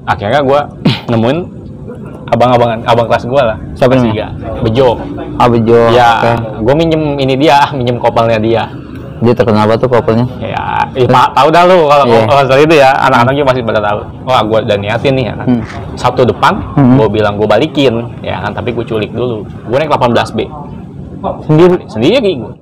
Akhirnya gue nemuin abang kelas gue lah. Siapa namanya? Bejo. Ah, Bejo. Ya, Oke. gue minjem kopelnya dia. Dia terkenal apa tuh kopelnya? Ya, tahu dah lu kalau soal itu ya, anak-anak juga pasti pada tahu. Wah, gue udah niatin nih ya kan. Sabtu depan, gue bilang gue balikin, ya kan. Tapi gue culik dulu. Gue naik 18B. Sendiri gue.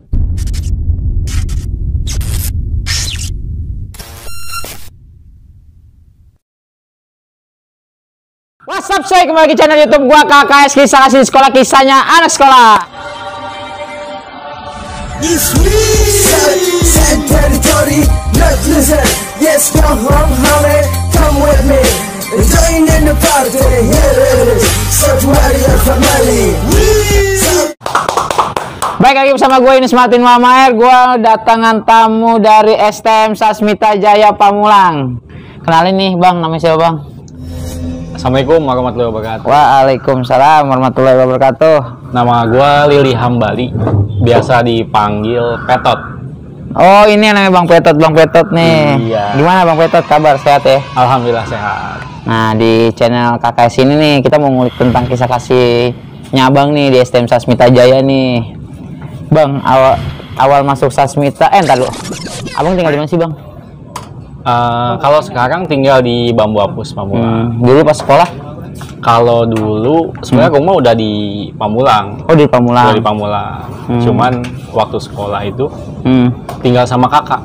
What's up, say kembali ke channel YouTube gua KKS Kisah Kasih Sekolah, kisahnya anak sekolah. This sad territory, not listen. Yes, come home, honey, come with me. Join in the party, here it is. So to your family. Baik lagi bersama gue Yunus Martin Mamaer. Gue datangan tamu dari STM Sasmita Jaya Pamulang. Kenalin nih bang, namanya siapa bang? Assalamualaikum warahmatullahi wabarakatuh. Waalaikumsalam warahmatullahi wabarakatuh. Nama gue Lili Hambali, biasa dipanggil Petot. Oh ini namanya Bang Petot, Bang Petot nih. Iya. Gimana Bang Petot, kabar sehat ya? Alhamdulillah sehat. Nah di channel KKS ini nih kita mau ngulik tentang kisah kasihnya Abang nih di STM Sasmita Jaya nih. Bang, awal masuk Sasmita, entar lu. Abang tinggal di mana sih Bang? Kalau sekarang tinggal di Bambu Apus, Pamulang. Dulu pas sekolah? Kalau dulu sebenarnya rumah udah di Pamulang. Oh di Pamulang. Udah di Pamulang. Cuman waktu sekolah itu tinggal sama kakak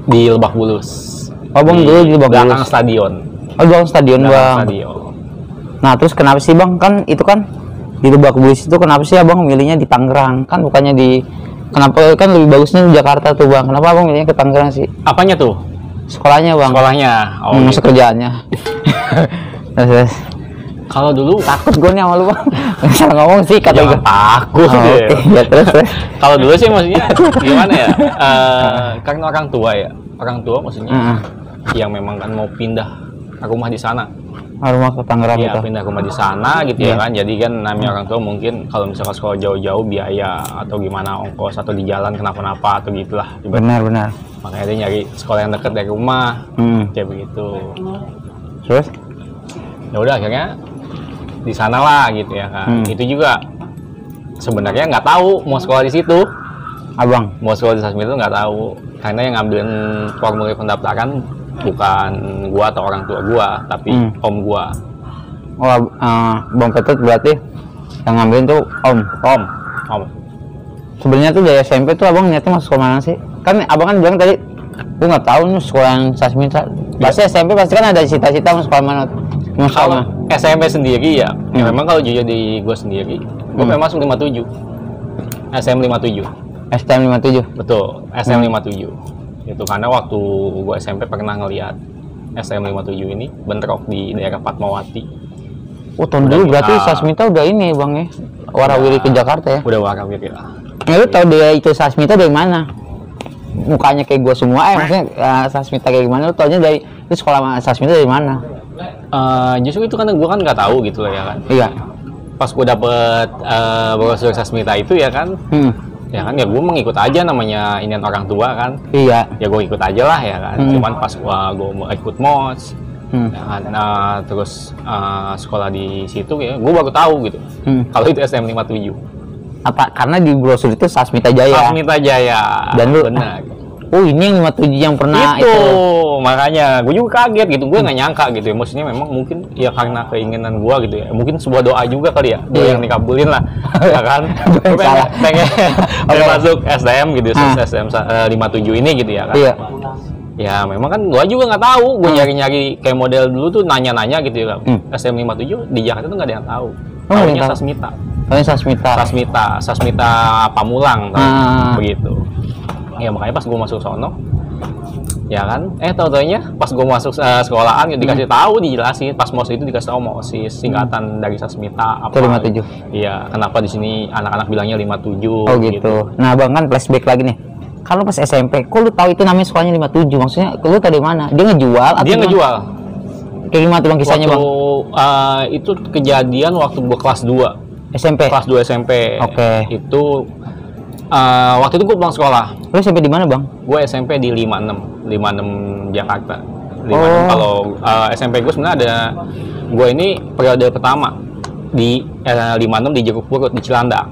di Lebak Bulus. Oh Bang dulu di Lebak Bulus. Belakang stadion. Oh di belakang stadion Bang. Stadion. Nah terus kenapa sih Bang, kan itu kan di Lebak Bulus itu kenapa sih Abang milihnya di Tangerang? Kan bukannya di, kenapa kan lebih bagusnya di Jakarta tuh Bang? Kenapa Abang milihnya ke Tangerang sih? Apanya tuh? Sekolahnya Bang. Sekolahnya. Oh, Masuk gitu. kerjaannya. Terus. Kalau dulu Takut gue nih sama lu Bang. Nggak salah ngomong sih kata gue. jangan takut Oh, ya. oke. Ya terus. Kalau dulu sih maksudnya gimana ya? Karena orang tua ya. Orang tua maksudnya yang memang kan mau pindah rumah di sana. Rumah ke Tangerang Iya, gitu. pindah rumah di sana gitu ya kan. Jadi kan namanya orang tua mungkin kalau misalkan sekolah jauh-jauh biaya atau gimana ongkos atau di jalan kenapa-napa atau gitulah. Benar. Makanya dia nyari sekolah yang dekat dari rumah. Kayak begitu. Terus? Ya udah akhirnya di sana lah gitu ya kan. Itu juga sebenarnya nggak tahu mau sekolah di situ. Abang. Mau sekolah di Sasmita itu nggak tahu. Karena yang ngambilin formulir pendaftaran bukan gua atau orang tua gua, tapi om gua. Oh Bang Petot berarti yang ngambilin tuh om. Sebenarnya tuh dari SMP tuh Abang niatnya masuk sekolah mana sih? Kan Abang kan bilang tadi, gue nggak tahu nih sekolah yang Sasmita. Pasti SMP pasti kan ada cita-cita mau sekolah mana? Mau sekolah Kalau mana? SMP sendiri ya, ya memang kalau jujur di gue sendiri, gue memang masuk 57. SM 57. STM 57. Betul, SM 57. Itu karena waktu gue SMP pernah ngeliat SM 57 ini bentrok di daerah Fatmawati. Oh tahun dulu berarti Sasmita udah ini Bang ya? Warawiri ke Jakarta ya? Udah warawiri lah. Ya lu tau dia itu Sasmita dari mana? Mukanya kayak gue semua, maksudnya Sasmita kayak gimana? Lu taunya dari itu sekolah Sasmita dari mana? Justru itu karena gue kan nggak tahu gitu loh ya kan. Iya. Pas gue dapet brosur Sasmita itu ya kan, ya kan ya gue mengikut aja namanya inian orang tua kan. Iya. Ya gue ikut aja lah ya kan. Cuman pas gue mau ikut MOS, ya kan, terus sekolah di situ ya, gue baru tahu gitu. Kalau itu SM 57. Apa? Karena di brosur itu Sasmita Jaya. Sasmita Jaya. Dan lu, benar. Oh ini yang 57 yang pernah itu makanya gue juga kaget gitu, gue nggak nyangka gitu ya, maksudnya memang mungkin ya karena keinginan gue gitu ya, mungkin sebuah doa juga kali ya, doa yang dikabulin lah ya kan. Gue pengen masuk STM gitu, STM 57 ini gitu ya kan. Ya memang kan gue juga nggak tahu, gue nyari-nyari kayak model dulu tuh nanya-nanya gitu ya kan. STM 57 di Jakarta tuh nggak ada yang tahu. Tahunya Sasmita. Sasmita Pamulang begitu. Ya makanya pas gue masuk sono ya kan, tau-taunya pas gue masuk sekolahan ya dikasih tahu, dijelasin pas MOS itu dikasih tahu MOSIS singkatan dari Sasmita apa. 57. Iya, kenapa di sini anak-anak bilangnya 57. Oh gitu. Nah Bang kan flashback lagi nih. Kalau pas SMP, kok lu tahu itu namanya sekolahnya 57? Maksudnya lu tahu dari mana? Dia ngejual atau dia ngejual? Kayak gimana tuh Bang kisahnya Bang? Itu kejadian waktu gue kelas 2 SMP. Kelas 2 SMP. Oke. Itu waktu itu gue pulang sekolah. Lu SMP di mana Bang? Gue SMP di 56 Jakarta. Kalau SMP gue sebenarnya ada, gue ini periode pertama di 56 di Jeruk Purut di Cilandak.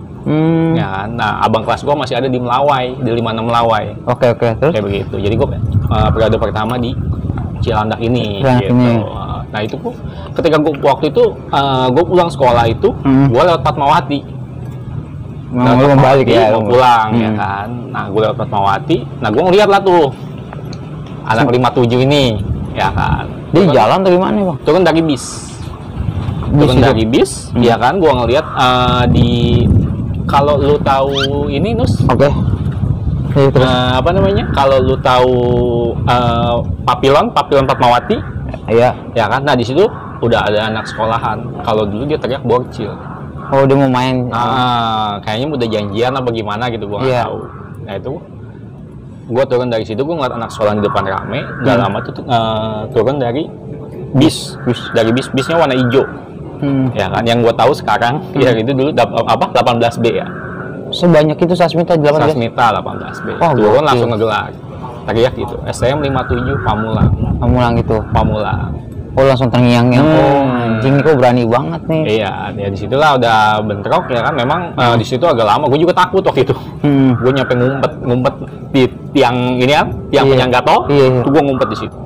Ya, nah abang kelas gue masih ada di Melawai, di 56 Melawai. Oke, terus? Kayak begitu. Jadi gue periode pertama di Cilandak ini. Cilandak gitu. ini. Nah itu gue, ketika gue waktu itu gue pulang sekolah itu, gue lewat Fatmawati. Mau balik ya? Mau pulang ya kan. Nah gue lewat Fatmawati. Nah gue ngeliat lah tuh anak 57 ini, ya kan. Di jalan atau gimana bang? Turun dari bis. Turun dari bis, ya kan. Gue ngeliat di, kalau lu tahu ini Nus. Oke. Terus? Apa namanya? Kalau lu tahu Papilon Fatmawati, iya. ya kan. Nah di situ udah ada anak sekolahan. Kalau dulu dia teriak borcil. Oh, dia mau main. Kayaknya udah janjian apa gimana gitu, gua nggak tahu. Nah itu, gua turun dari situ, gua ngeliat anak sekolah di depan rame. Gak lama tuh turun dari bis. Bisnya warna hijau. Ya kan, yang gua tahu sekarang, ya itu dulu 18B ya. Sebanyak itu Sasmita 18? Sasmita 18B. Oh, turun langsung ngegelar. Teriak gitu, STM 57 Pamulang. Pamulang gitu. Pamulang. Oh, langsung terngiang-ngiang. Oh, anjing kok berani banget nih. Iya, ya di situlah udah bentrok ya kan. Memang di situ agak lama. Gue juga takut waktu itu. Gue nyampe ngumpet di tiang ini kan, tiang penyanggato. Tuh gue ngumpet di situ.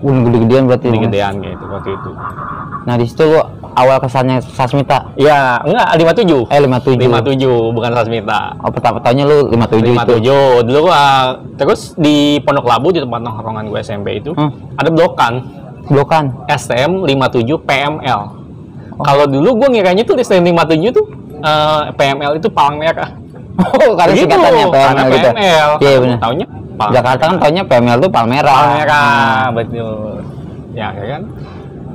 Gede-gedean berarti. Gede-gedean gitu waktu itu. Nah, di situ lu awal kesannya Sasmita. Iya, enggak 57. 57. 57 bukan Sasmita. Oh, pertama-tanya lu 57 itu. 57. Dulu gua terus di Pondok Labu di tempat nongkrongan gue SMP itu ada blokan STM 57 PML. Kalau dulu gue ngiranya tuh STM 57 tuh PML itu Palang Merah. Oh, karena singkatannya PML gitu. Iya benar. Taunya Jakarta kan taunya PML tuh Palmera. Palmera, betul. Ya kan.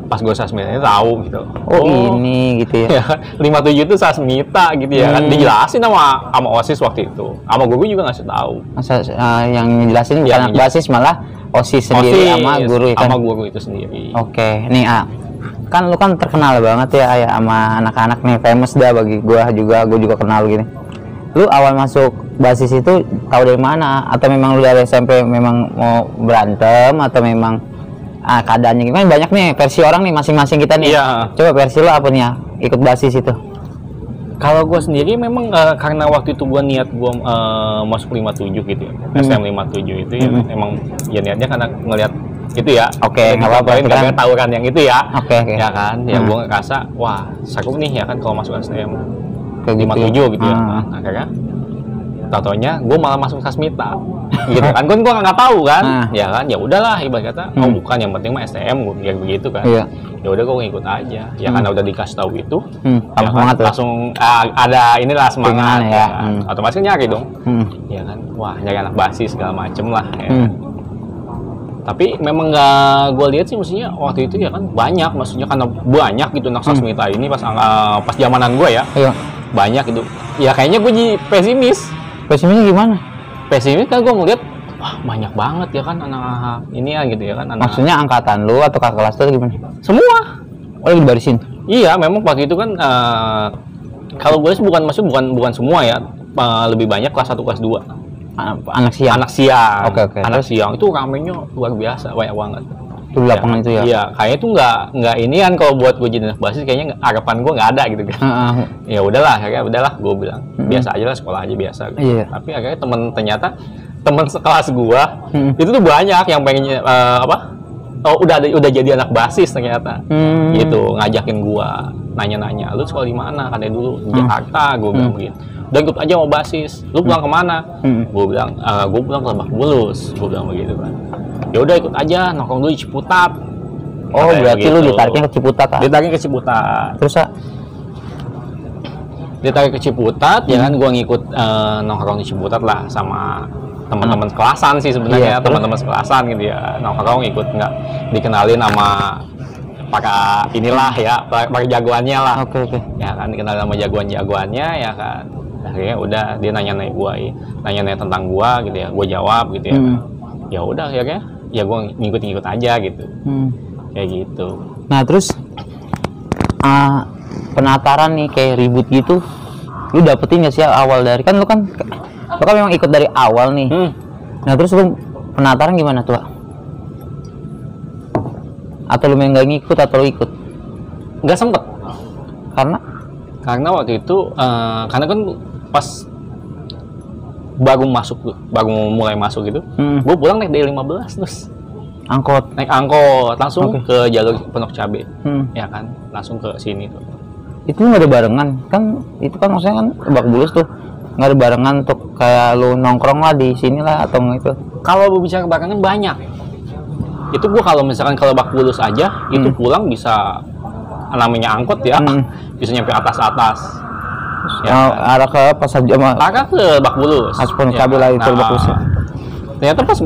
Pas gue Sasmita tahu gitu. Oh, ini gitu ya. 57 itu Sasmita gitu ya kan. Dijelasin sama OSIS waktu itu. Sama gue juga ngasih tahu. Masa yang jelasin bukan anak basis, malah OSIS sendiri sama guru kan. Sama guru itu sendiri. Oke, nih kan lu kan terkenal banget ya sama anak-anak nih, famous dah bagi gue juga kenal gini. Lu awal masuk basis itu tahu dari mana? Atau memang lu dari SMP memang mau berantem atau memang keadaannya gimana? Banyak nih versi orang nih masing-masing kita nih. Iya. Coba versi lo apa nih ya ikut basis itu? Kalau gue sendiri memang karena waktu itu gue niat gue masuk 57 gitu ya, STM 57 itu ya emang ya niatnya karena ngelihat itu ya. Oke, nggak apa-apa. Kita tahu kan yang itu ya. Oke. Ya kan, ya gue ngerasa wah seru nih ya kan kalau masuk STM 57 gitu ya. Nah, akhirnya tatonya gue malah masuk Sasmita gitu kan. Gue nggak tahu kan. Ya kan, ya udahlah ibarat kata oh bukan, yang penting mah STM gue biar begitu kan. Iya. Ya udah gue ngikut aja. Ya karena udah dikasih tahu itu. Ya kan, langsung ada inilah semangat ya. Otomatis nyari dong. Ya kan, wah nyari anak basis segala macem lah ya. Tapi memang nggak gue lihat sih mestinya waktu itu ya kan banyak, maksudnya karena banyak gitu anak Sasmita ini pas zamanan gue ya. Iya. Banyak gitu. Ya kayaknya gue jadi pesimis. Pesimisnya gimana? Pesimis kan gue ngeliat wah banyak banget ya kan anak ini ya gitu ya kan. Maksudnya angkatan lu atau kakak kelas tuh gimana? Semua. Oh, lagi dibarisin? Iya, memang waktu itu kan kalau gue sih bukan semua ya, lebih banyak kelas 1 kelas 2. Anak siang. Oke. Anak siang itu ramenya luar biasa, banyak banget. Itu di lapangan itu ya? Iya, kayaknya itu nggak ini kan kalau buat gue jadi anak basis kayaknya harapan gue nggak ada gitu kan. Ya udahlah, gue bilang biasa aja lah, sekolah aja biasa. Gitu. Iya. Tapi akhirnya ternyata teman sekelas gue itu tuh banyak yang pengen udah jadi anak basis ternyata. Gitu, ngajakin gue nanya-nanya, lu sekolah di mana? Katanya dulu di Jakarta, gue bilang begitu. Udah ikut aja mau basis, lu pulang kemana? Gue bilang ke Lebak Bulus, gue bilang begitu kan. Ya udah ikut aja, nongkrong dulu di Ciputat. Oh, berarti lu ditariknya ke Ciputat kan? Ditarik ke Ciputat. Terus ditarik ke Ciputat, ya kan gue ngikut nongkrong di Ciputat lah sama teman-teman sekelasan sih sebenarnya, teman-teman sekelasan gitu ya. Nongkrong ikut nggak dikenalin sama para inilah ya, para jagoannya lah. Oke. Ya kan dikenalin sama jagoannya ya kan. Akhirnya udah dia nanya-nanya nanya-nanya tentang gua gitu ya, gua jawab gitu ya. Ya udah akhirnya ya gua ngikut-ngikut aja gitu. Kayak gitu. Nah, terus penataran nih kayak ribut gitu, lu dapetin nggak sih awal dari kan lu kan memang ikut dari awal nih. Nah, terus lu penataran gimana tuh? Atau lu main nggak ngikut atau lu ikut? Nggak sempet. Karena Waktu itu karena kan pas baru mulai masuk gitu, gue pulang naik D15 terus naik angkot langsung ke jalur Pondok Cabe, ya kan, langsung ke sini tuh. Itu nggak ada barengan kan? Itu kan maksudnya kan Lebak Bulus tuh nggak ada barengan untuk kayak lu nongkrong lah di sini lah atau nggak itu? Kalau berbicara barengan banyak. Itu gue kalau misalkan ke Lebak Bulus aja itu pulang bisa, namanya angkot ya, bisa nyampe atas. Ya, arah ke Pasar Jama. Arah ke Lebak Bulus. Aspun kabel lah itu Lebak Bulus. Ternyata pas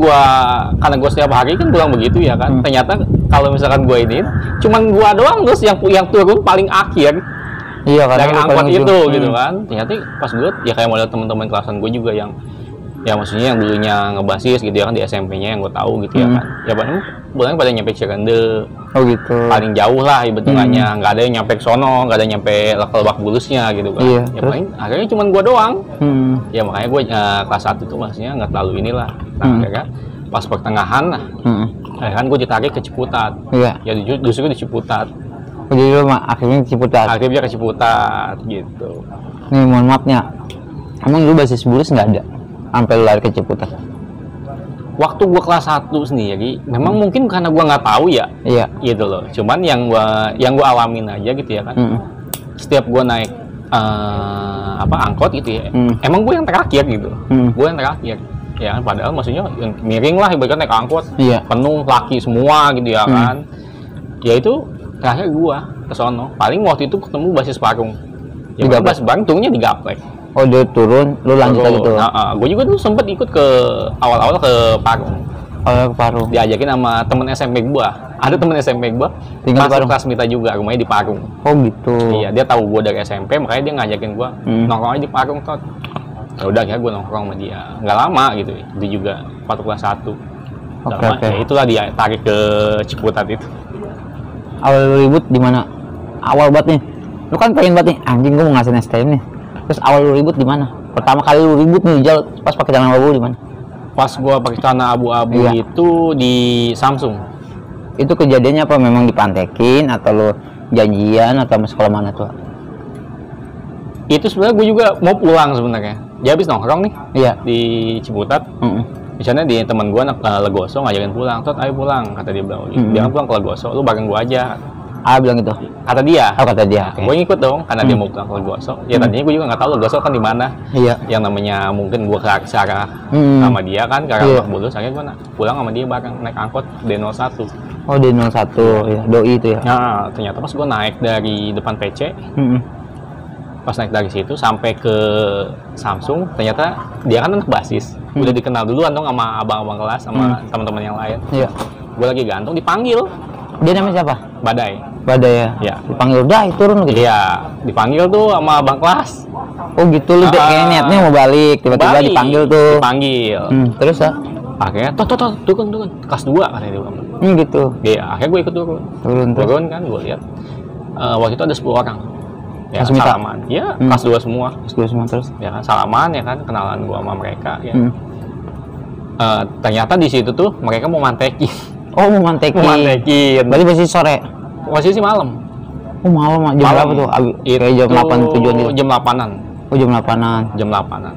karena gua setiap hari kan pulang begitu ya kan. Ternyata kalau misalkan gua ini, cuman gua doang terus yang turun paling akhir. Iya, karena dari angkot itu gitu kan. Ternyata pas gua ya kayak model teman-teman kelasan gua juga yang ya maksudnya yang dulunya ngebasis gitu ya kan di SMP-nya yang gue tahu gitu ya kan. Ya paling pada nyampe Cirende. Oh gitu. Paling jauh lah ibaratnya, nggak ada yang nyampe ke sono, nggak ada yang nyampe Lebak Bulusnya gitu kan. Iya, ya paling akhirnya cuma gue doang. Ya makanya gue kelas 1 tuh maksudnya nggak terlalu inilah. Nah, akhirnya pas pertengahan lah, kan gue ditarik ke Ciputat. Iya. Ya justru di Ciputat. Oh, jadi lu akhirnya ke Ciputat. Akhirnya ke Ciputat gitu. Nih mohon maafnya, emang lu basis Bulus nggak ada? Sampai lu lari ke Ciputat. Waktu gua kelas 1 sendiri, memang mungkin karena gua nggak tahu ya, gitu loh. Cuman yang gua alamin aja gitu ya kan. Setiap gua naik angkot gitu ya, emang gua yang terakhir gitu. Gua yang terakhir. Ya kan, padahal maksudnya miring lah ibaratnya naik angkot, penuh laki semua gitu ya kan. Ya itu terakhir gua ke sono. Paling waktu itu ketemu basis Parung. Ya basis Parung turunnya di Gaplek. Oh, dia turun, lu lanjut lagi tuh. Gue juga tuh sempet ikut ke awal-awal ke Parung. Oh, ke Parung. Diajakin sama temen SMP gua. Ada temen SMP gua tinggal di Parung. Kelas Mita juga, rumahnya di Parung. Oh gitu. Iya, dia tahu gua dari SMP, makanya dia ngajakin gua nongkrong aja di Parung tot. Ya udah, akhirnya gua nongkrong sama dia. Nggak lama gitu, dia juga waktu kelas 1. Oke. Ya, itulah dia tarik ke Ciputat itu. Awal lu ribut di mana? Awal banget nih. Lu kan pengen banget nih, anjing gua mau ngasihin STM nih. Terus awal lu ribut di mana? Pertama kali lu ribut nih Jal, pas pakai celana abu di mana? Pas gua pakai celana abu-abu itu di Samsung. Itu kejadiannya apa? Memang dipantekin atau lu janjian atau sama sekolah mana tuh? Itu sebenarnya gue juga mau pulang sebenarnya. Dia habis nongkrong nih. Iya. Di Ciputat. Misalnya di teman gue Legoso ngajakin pulang. Tot, ayo pulang, kata dia bilang. Dia kan pulang ke Legoso, lu bareng gue aja. Bilang gitu. Kata dia. Oh, kata dia. Okay. Gue ngikut dong karena dia mau pulang ke Legoso. Ya tadinya gue juga nggak tahu Legoso kan di mana. Iya. Yang namanya mungkin gue ke arah sama dia kan ke arah Lebak Bulus. Akhirnya gue pulang sama dia bareng naik angkot D01. Oh, D01 ya, doi itu ya. Nah, ternyata pas gue naik dari depan PC, pas naik dari situ sampai ke Samsung, ternyata dia kan anak basis. Udah dikenal duluan dong sama abang-abang kelas sama teman-teman yang lain. Iya. Gue lagi gantung dipanggil. Dia namanya siapa? Badai. Badai ya. Iya. Dipanggil udah turun gitu. Iya, dipanggil tuh sama abang kelas. Oh gitu, lu kayak niatnya mau balik, tiba-tiba dipanggil tuh. Dipanggil. Terus ya? Akhirnya turun. Kelas 2 katanya dia bilang. Gitu. Iya, akhirnya gue ikut turun. Turun kan, gue lihat. Waktu itu ada 10 orang. Ya, salaman. Ya, kelas 2 semua. Kelas 2 semua terus. Ya kan, salaman ya kan, kenalan gue sama mereka ya. Ternyata di situ tuh mereka mau mantekin. Oh, mau mantekin. Berarti posisi sore. Posisi malam. Oh, malam. Jam berapa tuh? Kayak jam 8 tujuan gitu. Jam 8-an. Oh, jam 8-an. Jam 8-an.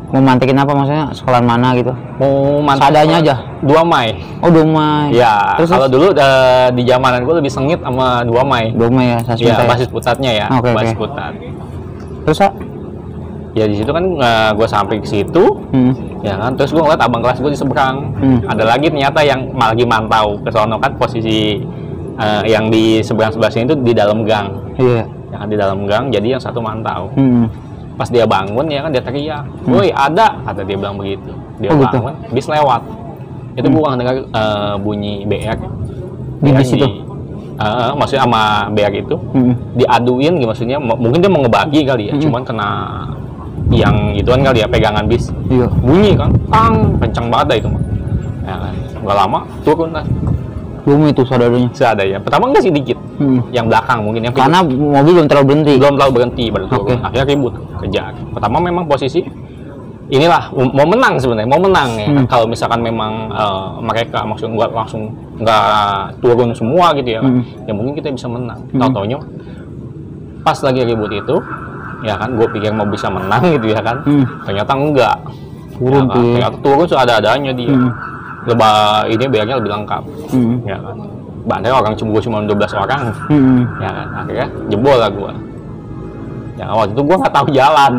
Mau mantekin apa maksudnya? Sekolah mana gitu? Mau mantekin. Seadanya aja. 2 Mai. Oh, 2 Mai. Ya, kalau dulu di zamanan gue lebih sengit sama 2 Mai. 2 Mai ya, Sasmita. Ya, basis putatnya ya. Basis putat. Terus ya di situ kan gue sampai ke situ, ya kan, terus gue ngeliat abang kelas gue di seberang, ada lagi ternyata yang lagi mantau ke sono kan, posisi yang di seberang sini itu di dalam gang, ya kan, di dalam gang, jadi yang satu mantau. Pas dia bangun ya kan, dia teriak, woi ada, kata dia bilang begitu, dia bangun, bis lewat, itu gue dengar bunyi BR di situ. Maksudnya sama BR itu diaduin, maksudnya mungkin dia mau ngebagi kali ya, cuman kena yang ituan kali ya, pegangan bis. Iya. Bunyi kan, kencang banget dah itu mah. Ya kan, nggak lama turun kan. Bunyi itu saudaranya. Seadanya. Pertama nggak sih dikit. Yang belakang mungkin yang karena mobil belum terlalu berhenti. Belum terlalu berhenti baru turun. Akhirnya ribut, kejar. Pertama memang posisi inilah mau menang sebenarnya, mau menang ya. Kalau misalkan memang mereka maksud nggak langsung nggak turun semua gitu ya, ya mungkin kita bisa menang. Tahu-taunya pas lagi ribut itu, ya kan, gue pikir mau bisa menang gitu ya kan, ternyata enggak. Turun ya kan? Ternyata turun ada-adanya dia. Ini biarnya lebih lengkap, ya kan. Bandai orang cuma 12 orang, ya kan. Akhirnya jebol lah gue. Ya waktu itu gue nggak tahu jalan.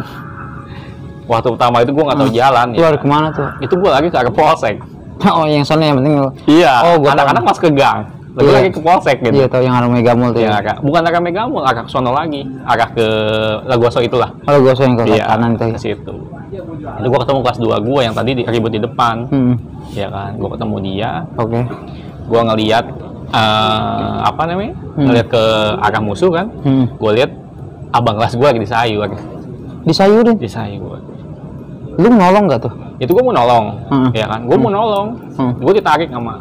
Waktu pertama itu gue nggak tahu jalan. Keluar kemana tuh? Itu gue lagi ke arah polsek. Oh, yang sana yang penting lu. Iya. Oh, anak-anak mas ke gang. Lagi lagi ke polsek gitu. Iya, tahu yang arah Megamall tuh. Ya, bukan arah Megamall, arah ke sono lagi, arah ke Lagoso itulah. Kalau gue yang ke Iya, kanan tuh. ke situ. Itu gue ketemu kelas 2 gue yang tadi ribut di depan. Ya kan, gue ketemu dia. Oke. Gue ngeliat apa namanya? Ngeliat ke arah musuh kan. Gue lihat abang kelas gue lagi disayur. Disayurin? Disayur. Lu nolong nggak tuh? Itu gue mau nolong, ya kan? Gue mau nolong. Gue ditarik sama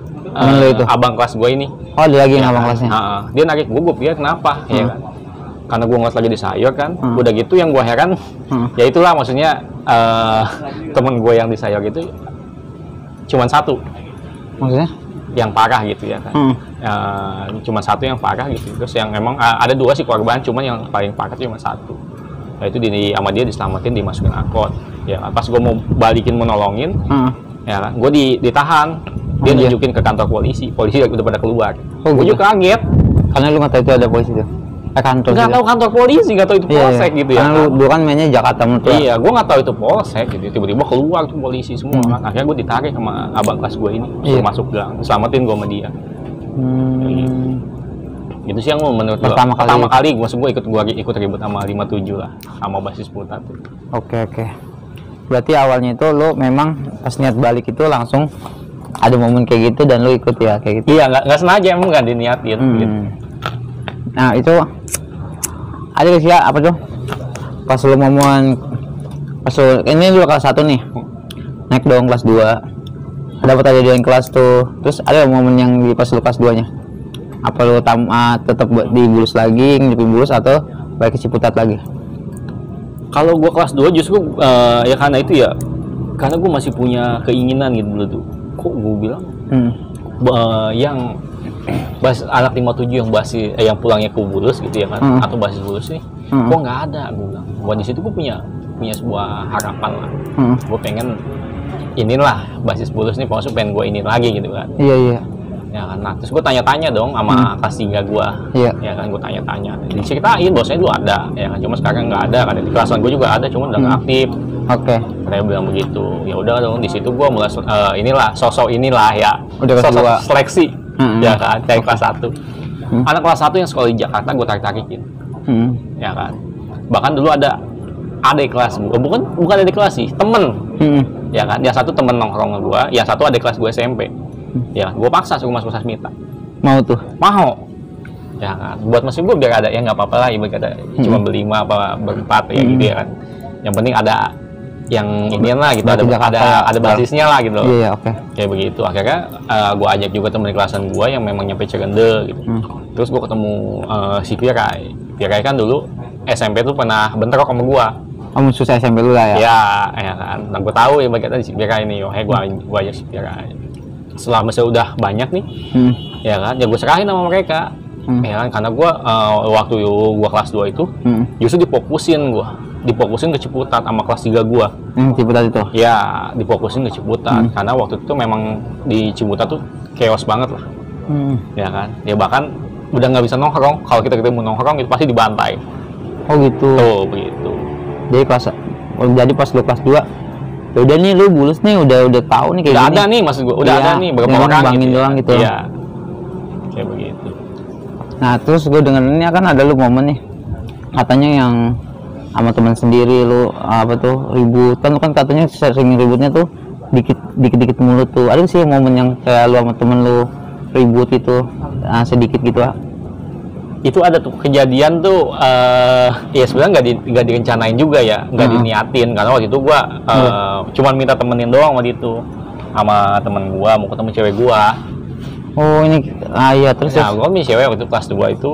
abang kelas gue ini. Oh, ada lagi yang Ya abang kan? kelasnya? Dia narik gue pikir kenapa, ya kan? Karena gue ngeliat lagi disayur kan, udah gitu yang gue heran, ya itulah maksudnya temen gue yang disayur itu cuman satu, Maksudnya? yang parah gitu ya kan, cuma satu yang parah gitu, terus yang memang ada 2 sih korban, cuman yang paling parah cuma satu, nah, itu sama dia diselamatin, dimasukin angkot, ya kan? Pas gue mau balikin mau nolongin, ya kan, gue ditahan, dia nunjukin ke kantor polisi udah pada keluar, gue juga kaget, karena lu nggak tahu itu ada polisi tuh. Kantor nggak tahu kantor polisi, nggak tahu itu polsek gitu ya. Karena lu dulu kan mainnya Jakarta Mutra. Iya, gue nggak tahu itu polsek gitu. Tiba-tiba keluar tuh polisi semua kan. Akhirnya gue ditarik sama abang kelas gue ini, suruh masuk gang, selamatin gue sama dia. Itu sih yang menurut gue pertama kali maksud gue ikut ribut sama 57 lah, sama basis putat. Oke. Berarti awalnya itu lu memang pas niat balik itu langsung ada momen kayak gitu dan lu ikut ya kayak gitu. Iya, nggak sengaja, emang nggak diniatin. Gitu. Nah itu ada sih ya, apa tuh pas lu momen pas lu, ini lu kelas 1 nih naik dong kelas 2 dapat aja di kelas tuh, terus ada momen yang di pas lu kelas 2 nya apa lu tetap di Bulus lagi, ngidupin Bulus atau balik ke Ciputat lagi? Kalau gua kelas 2 justru ya karena itu ya, karena gua masih punya keinginan gitu dulu tuh. Kok gua bilang yang anak 57 yang pulangnya ke Bulus gitu ya kan, atau basis Bulus nih, kok nggak ada, gue bilang. Gua di situ gue punya sebuah harapan lah. Gue pengen inilah basis Bulus nih, maksudnya pengen gue ini lagi gitu kan. Iya. Ya kan, nah terus gue tanya-tanya dong sama kelas 3 gue. Iya. Ya kan, gue tanya-tanya. Diceritain bahwasanya dulu ada, ya kan, cuma sekarang nggak ada. Kan di kelasan gue juga ada, cuma udah nggak aktif. Oke. Saya bilang begitu. Ya udah dong, di situ gue mulai sosok inilah ya. Udah kelas sosok 2. seleksi. Ya kan, dari kelas 1. Anak kelas 1 yang sekolah di Jakarta gue tarik-tarikin. Ya kan. Bahkan dulu ada adik kelas gue, bukan adik kelas sih, temen. Ya kan, yang satu temen nongkrong gue, yang satu adik kelas gue SMP. Ya, gue paksa suruh masuk Sasmita. Mau tuh? Mau. Ya kan, buat mesin gue biar ada, ya nggak apa-apa lah, ibarat kata cuma berlima apa berempat ya gitu ya kan. Yang penting ada yang ini lah gitu, ada basisnya lah gitu. Iya, oke. Kayak begitu. Akhirnya gue ajak juga temen kelasan gue yang memang nyampe Cirende gitu. Terus gue ketemu si Pirai. Pirai kan dulu SMP tuh pernah bentrok sama gue. Musuh SMP lu lah ya? Ya kan. Nah gue tahu ya bagaimana si Pirai ini. Gue ajak si Pirai. Setelah masa udah banyak nih, ya kan, ya gue serahin sama mereka. Ya kan, karena gue waktu gue kelas 2 itu justru difokusin ke Ciputat sama kelas 3 gue. Ciputat itu? Ya, difokusin ke Ciputat karena waktu itu memang di Ciputat tuh chaos banget lah. Ya kan, ya bahkan udah nggak bisa nongkrong. Kalau kita ketemu nongkrong itu pasti dibantai. Oh gitu. Tuh begitu. Jadi pas lu kelas 2 udah nih lu Bulus nih udah tahu nih kayak udah gini. Ada nih maksud gue, udah ada nih beberapa orang gitu. Doang gitu. Iya. Kayak begitu. Nah, terus gue dengerin kan ada lu momen nih. Katanya yang sama teman sendiri lu apa tuh ributan, lu kan katanya sering ributnya tuh dikit mulut tuh. Ada sih momen yang kayak lu sama temen lu ribut itu sedikit gitu ah. Itu ada tuh kejadian tuh ya sebenarnya nggak direncanain juga ya, nggak diniatin, karena waktu itu gua cuman minta temenin doang waktu itu sama temen gua, mau ketemu cewek gua. Oh ini iya terus ya gua punya cewek waktu itu kelas 2 itu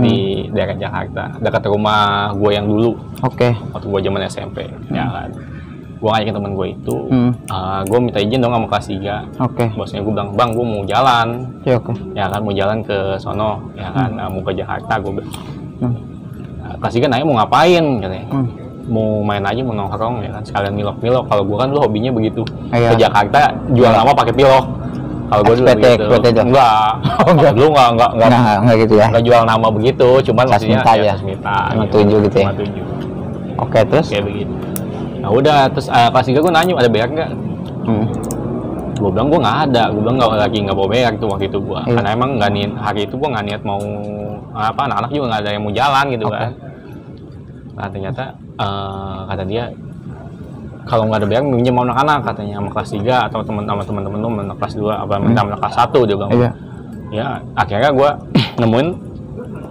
di daerah Jakarta, dekat rumah gua yang dulu. Oke. Waktu gua zaman SMP ya kan. gue ngajakin temen gue itu, gue minta izin dong sama kelas 3. Oke. Bosnya gue bilang, bang gue mau jalan, Ya oke. ya kan mau jalan ke sono, ya kan mau ke Jakarta. Gue bilang, kelas 3 nanya mau ngapain katanya. Mau main aja, mau nongkrong ya kan, sekalian milok-milok. Kalau gue kan dulu hobinya begitu, Iya. ke Jakarta jual nama pakai pilok. Kalau gue dulu XPT begitu. itu? Enggak, dulu enggak Enggak gitu ya. nggak jual nama begitu, cuman maksudnya Sasmita aja. Sasmita, Sama 7 gitu ya. 57. Oke, terus? Kayak begitu. Nah udah, terus kelas 3 gue nanya ada beak nggak? Gue bilang gue nggak ada, gue bilang nggak bawa beak tuh waktu itu gue, karena emang nggak niat hari itu gue nggak niat mau apa, anak-anak juga nggak ada yang mau jalan gitu kan. Nah ternyata kata dia kalau nggak ada beak minjem sama anak-anak katanya, sama kelas 3 atau teman-teman lu anak kelas 2 apa minta sama kelas 1 dia bilang. Iya. Ya akhirnya gue nemuin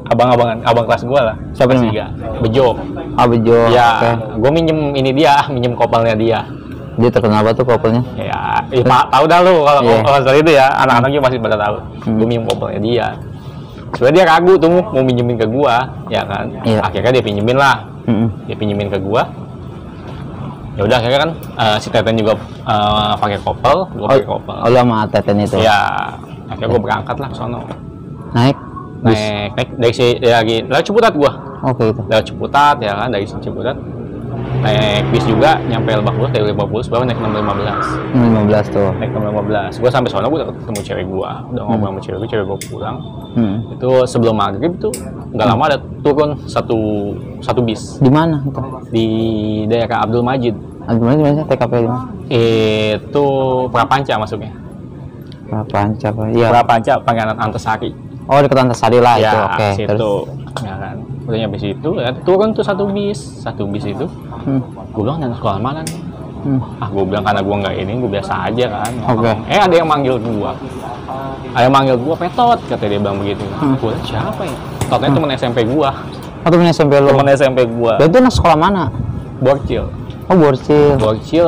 abang kelas gue lah. Siapa kelas namanya? 3 Bejo. Bejo. Ya, Oke. gue minjem kopelnya dia. Dia terkenal apa tuh kopelnya? Ya, tahu dah lu kalau soal itu ya, anak-anaknya masih pada tahu. Gue minjem kopelnya dia. Sebenarnya dia ragu tuh mau minjemin ke gua, ya kan? Iya. Akhirnya dia pinjemin lah. Dia pinjemin ke gua. Ya udah akhirnya kan si Teten juga pakai kopel, gua pakai kopel. Oh, lu sama Teten itu? Ya, akhirnya gua berangkat lah ke sono. Naik Dari si lagi lewat Ciputat gua. Oke itu. Lewat Ciputat ya kan, dari Ciputat. Naik bis juga nyampe Lebak Bulus, dari Lebak Bulus baru naik 615. 15 tuh. Naik 615. Gua sampai sono gua udah ketemu cewek gua, udah ngobrol sama cewek gua pulang. Itu sebelum maghrib tuh nggak lama ada turun satu bis Di mana itu? di daerah Abdul Majid. Di mana TKP di mana? Itu Prapanca masuknya. Prapanca apa? Iya. Prapanca Pangeran Antasari. Oh, dekat Antasari lah Ya, itu. Oke. situ. Terus? Ya kan. Udah nyampe situ, ya, turun tuh satu bis itu. Gue bilang anak sekolah mana nih? Gue bilang karena gue nggak ini, gue biasa aja kan. Oke. Ada yang manggil gue. Ada yang manggil gue Petot, kata dia bilang begitu. Gue liat siapa ya? Totnya temen SMP gue. Oh, temen SMP lo? Temen SMP gue. Dan itu anak sekolah mana? Borcil. Oh, Borcil. Borcil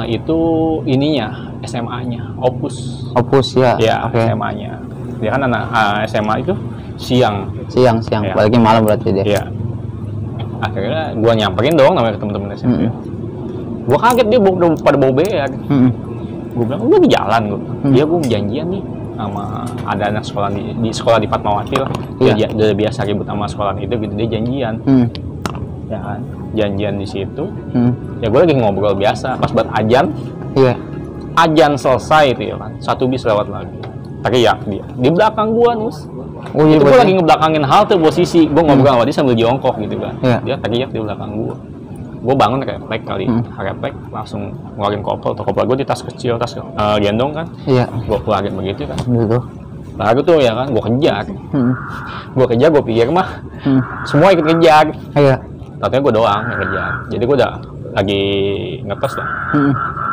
itu ininya, SMA-nya, Opus. Opus ya? Ya, Oke. SMA-nya. Dia kan anak SMA itu siang. Siang. Ya. Balik malam berarti dia? Iya. Akhirnya gua nyamperin dong namanya ke temen-temen SMP. Gua kaget dia pada bawa beak. Gua bilang, lu di jalan gua. Dia gua janjian nih sama ada anak sekolah di sekolah di Fatmawati lah. Dia biasa ribut sama sekolah itu gitu, dia janjian. Ya kan, janjian di situ. Ya gua lagi ngobrol biasa, pas buat ajan. Iya. Ajan selesai itu ya kan, satu bis lewat lagi. Teriak dia di belakang gua nus. Oh, iya, Itu gua lagi ngebelakangin halte posisi, gua ngobrol sama dia sambil jongkok gitu kan. Iya. Dia teriak di belakang gua bangun refleks kali, refleks langsung ngeluarin kopel. Kopel gua di tas kecil, tas gendong kan. Iya. Gua keluarin begitu kan. Gitu. Baru tuh ya kan, gua kejar. Gua pikir mah semua ikut kejar. Iya. Tapi gua doang yang kejar. Jadi gua udah lagi ngetos lah.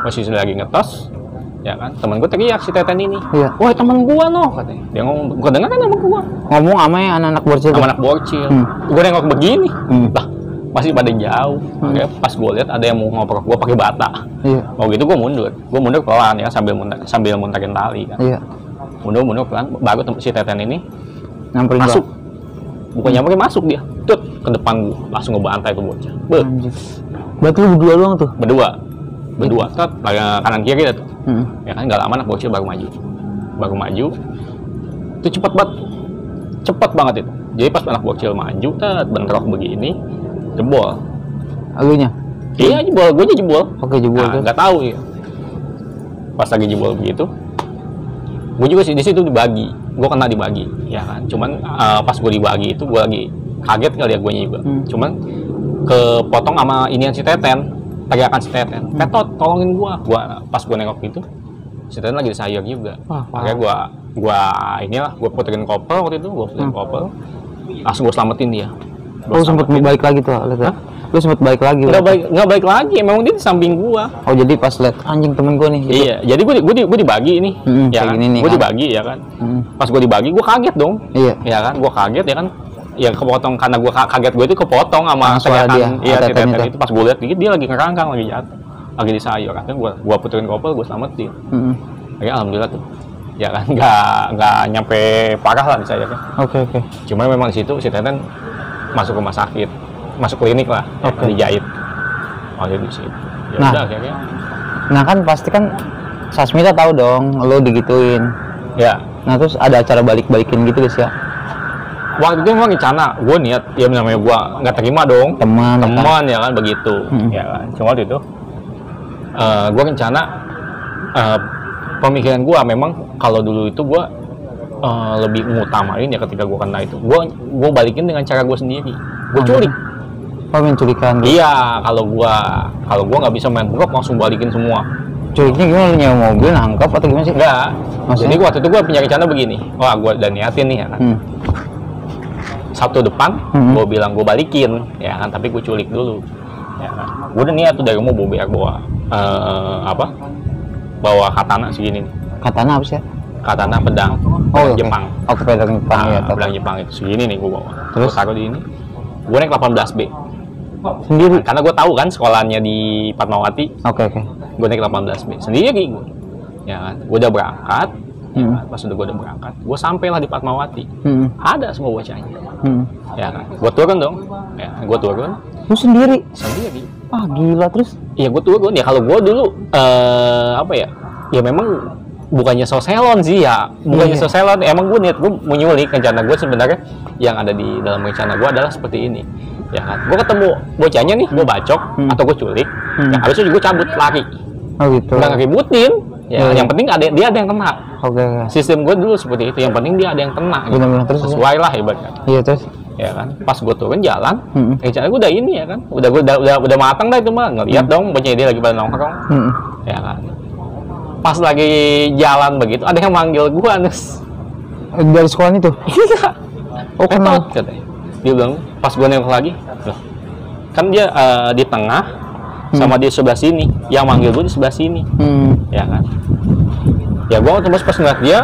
Posisi lagi ngetos. Ya kan, temen gue teriak si Teten ini. Iya. Wah, temen gua noh katanya. Dia ngomong, gua dengar kan sama gua. Ngomong sama yang anak-anak Borcil. Sama anak Borcil. Gua nengok begini. Lah, masih pada jauh. Makanya pas gua lihat ada yang mau ngoprok gua pakai bata. Iya. Mau gitu gua mundur. Gua mundur pelan ya sambil muntarin tali kan. Iya. Mundur pelan. Baru si Teten ini Nyamperin masuk. Bukan nyamperin, masuk dia. Tut ke depan gua, langsung ngebantai tuh bocah. Berarti lu berdua doang tuh? Berdua. Tet, kanan kiri tuh. Ya kan nggak lama anak Borcil baru maju itu cepet banget itu. Jadi pas anak Borcil maju bentrok begini jebol Alunya? iya jebol, gue aja jebol. Oke, jebol tuh. Nggak tahu ya pas lagi jebol begitu gue juga sih di situ dibagi, gue kena dibagi ya kan. Cuman pas gue dibagi itu gue lagi kaget kali ya gue juga. Cuman kepotong sama inian si Teten, teriakan si Teten, Petot tolongin gua pas gua nengok gitu si Teten lagi disayang juga. Akhirnya gua puterin kopel waktu itu, langsung gua selamatin dia. Oh, sempet balik lagi tuh, lihat ya? Lu sempet balik lagi? Nggak balik lagi, memang dia di samping gua. Oh, jadi pas lihat anjing temen gua nih gitu. Iya, jadi gua dibagi ini ya kan, gua dibagi ya kan. Pas gua dibagi gua kaget dong. Iya. Ya kan, gua kaget ya kan. Ya kepotong karena gua kaget, gue itu kepotong sama suara dia. Iya, si Teten itu pas gue lihat dikit dia lagi ngerangkang, lagi jatuh, lagi disayur. Akhirnya gua puterin kopel, gua selamatin. Akhirnya alhamdulillah tuh ya kan nggak nyampe parah lah disayur kan. Oke. Cuma memang di situ si Teten masuk rumah sakit, masuk klinik lah, dijahit. Oh, di situ. Ya Nah. udah akhirnya. Nah kan pasti kan Sasmita tahu dong lo digituin. Ya. Nah terus ada acara balik-balikin gitu guys ya. Waktu itu memang rencana, gue niat, ya namanya gue nggak terima dong. Teman Ya kan begitu, ya kan. Cuma waktu itu, gue rencana, pemikiran gue memang kalau dulu itu gue lebih mengutamain ya ketika gue kena itu, gue balikin dengan cara gue sendiri, gue culik. Oh menculikan gitu. Iya, kalau gue nggak bisa main buruk langsung balikin semua. Culiknya gimana, lu nyewa mobil nangkep atau gimana sih? Enggak. Maksudnya? Jadi waktu itu gue punya rencana begini, wah gue udah niatin nih ya kan. Sabtu depan, gue bilang gue balikin, ya kan, tapi gue culik dulu, ya kan. Gue udah niat tuh dari mau bawa bawa katana segini. Katana apa sih? Katana pedang, Oh, oke. Jepang. Oh, pedang Jepang ya. Pedang Jepang itu segini nih gue bawa. Terus? Gue taruh di ini. Gue naik 18B. Sendiri? Karena gue tahu kan sekolahnya di Fatmawati. Oke. Gue naik 18B sendiri gue. Ya kan, gue udah berangkat. Ya kan? Pas gue udah berangkat, gue sampailah di Fatmawati. Ada semua bocahnya. Ya kan, gue turun dong. Ya, gue turun. Lu sendiri? Sendiri. Ah gila terus? Iya gue turun ya, kalau gue dulu apa ya? Ya memang bukannya soselon sih ya, bukannya soselon. Emang gue niat gue menyulik, rencana gue sebenarnya yang ada di dalam rencana gue adalah seperti ini. Ya kan, gue ketemu bocahnya nih, gue bacok atau gue culik. Ya habis itu gue cabut lari. Oh gitu. Udah ngeributin. Ya, yang penting dia ada yang kena. Oke. Sistem gue dulu seperti itu. Yang penting dia ada yang kena. Gitu. Benar-benar terus Sesuai lah ibaratnya. Iya terus? Ya kan, pas gue turun jalan, rencana gue udah ini ya kan, udah matang dah itu mah, ngeliat dong bocahnya dia lagi pada nongkrong. Ya kan, pas lagi jalan begitu ada yang manggil gue, Nus. Dari sekolah itu? Iya. Oh kenal? Katanya. Dia bilang, pas gue nengok lagi, loh, kan dia di tengah sama di sebelah sini, yang manggil gue di sebelah sini. Ya kan, ya gue terus pas ngeliat dia,